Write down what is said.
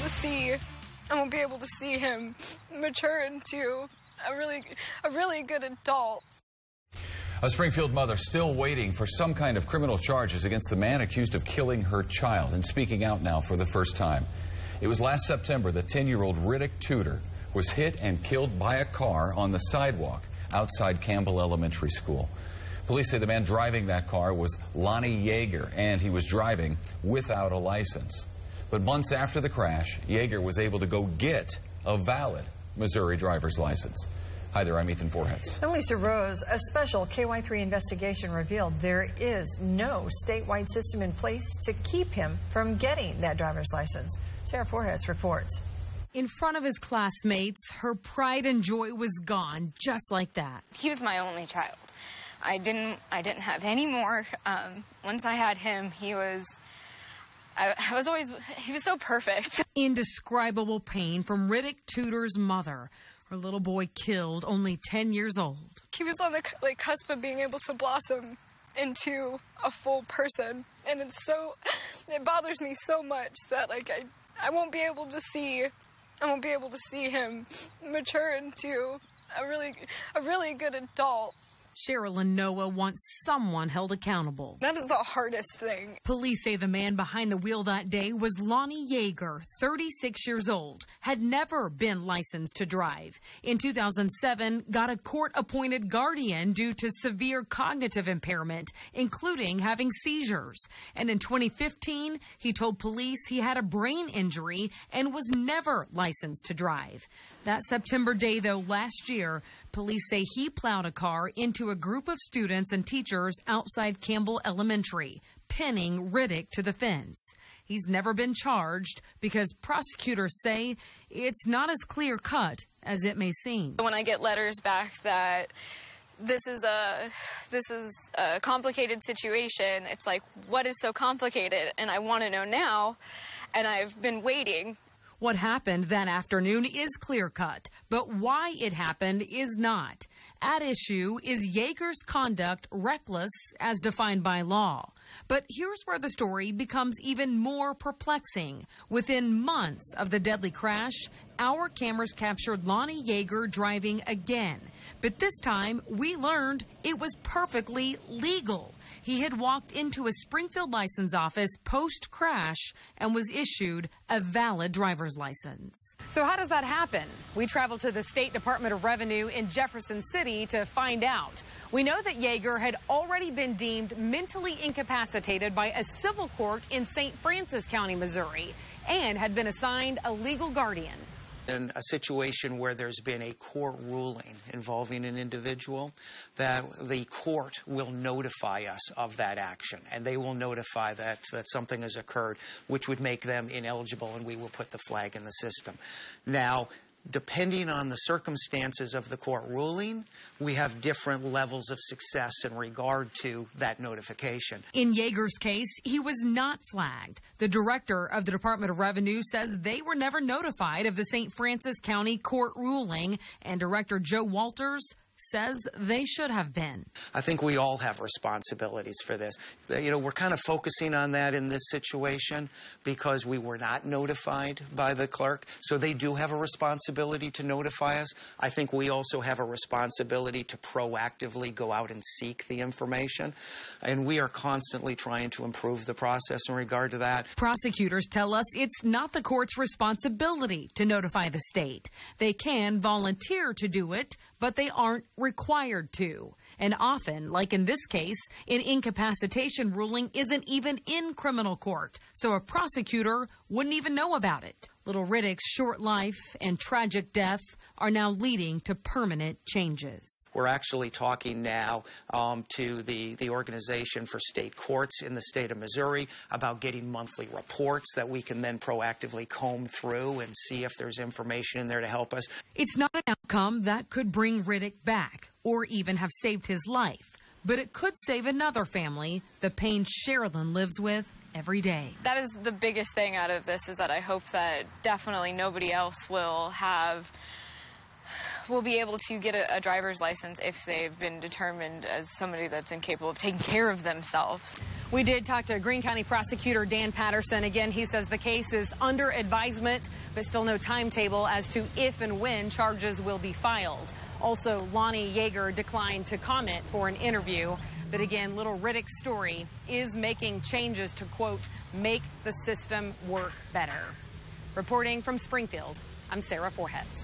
to see him mature into a really good adult. A Springfield mother still waiting for some kind of criminal charges against the man accused of killing her child and speaking out now for the first time. It was last September that 10-year-old Riddick Tudor was hit and killed by a car on the sidewalk outside Campbell Elementary School. Police say the man driving that car was Lonnie Yeager, and he was driving without a license. But months after the crash, Yeager was able to go get a valid Missouri driver's license. Hi there, I'm Ethan Forhetz. And Lisa Rose, a special KY3 investigation revealed there is no statewide system in place to keep him from getting that driver's license. Sarah Forhetz reports. In front of his classmates, her pride and joy was gone, just like that. He was my only child. I didn't have any more. Once I had him, he was so perfect. Indescribable pain from Riddick Tudor's mother. Her little boy killed, only 10 years old. He was on the cusp of being able to blossom into a full person, and it bothers me so much that I won't be able to see him mature into a really good adult. Cheryl and Noah want someone held accountable. That is the hardest thing. Police say the man behind the wheel that day was Lonnie Yeager, 36 years old, had never been licensed to drive. In 2007, got a court-appointed guardian due to severe cognitive impairment, including having seizures. And in 2015, he told police he had a brain injury and was never licensed to drive. That September day, though, last year, police say he plowed a car into a group of students and teachers outside Campbell Elementary, pinning Riddick to the fence. He's never been charged because prosecutors say it's not as clear-cut as it may seem. When I get letters back that this is a complicated situation, it's like, what is so complicated? And I want to know now, and I've been waiting. What happened that afternoon is clear-cut, but why it happened is not. At issue is Yeager's conduct reckless as defined by law. But here's where the story becomes even more perplexing. Within months of the deadly crash, our cameras captured Lonnie Yeager driving again. But this time, we learned it was perfectly legal. He had walked into a Springfield license office post-crash and was issued a valid driver's license. So how does that happen? We traveled to the State Department of Revenue in Jefferson City to find out. We know that Yeager had already been deemed mentally incapacitated by a civil court in St. Francis County, Missouri, and had been assigned a legal guardian. In a situation where there's been a court ruling involving an individual, that the court will notify us of that action, and they will notify that something has occurred, which would make them ineligible, and we will put the flag in the system. Now, depending on the circumstances of the court ruling, we have different levels of success in regard to that notification. In Yeager's case, he was not flagged. The director of the Department of Revenue says they were never notified of the St. Francis County court ruling, and Director Joe Walters says they should have been. I think we all have responsibilities for this. You know, we're kind of focusing on that in this situation because we were not notified by the clerk. So they do have a responsibility to notify us. I think we also have a responsibility to proactively go out and seek the information. And we are constantly trying to improve the process in regard to that. Prosecutors tell us it's not the court's responsibility to notify the state. They can volunteer to do it, but they aren't required to. And often, like in this case, an incapacitation ruling isn't even in criminal court, so a prosecutor wouldn't even know about it. Little Riddick's short life and tragic death are now leading to permanent changes. We're actually talking now to the Organization for State Courts in the state of Missouri about getting monthly reports that we can then proactively comb through and see if there's information in there to help us. It's not an outcome that could bring Riddick back or even have saved his life, but it could save another family the pain Sherilyn lives with every day. That is the biggest thing out of this, is that I hope that definitely nobody else will have will be able to get a driver's license if they've been determined as somebody that's incapable of taking care of themselves. We did talk to Greene County Prosecutor Dan Patterson. Again, he says the case is under advisement, but still no timetable as to if and when charges will be filed. Also, Lonnie Yeager declined to comment for an interview. But again, little Riddick's story is making changes to, quote, make the system work better. Reporting from Springfield, I'm Sarah Forhetz.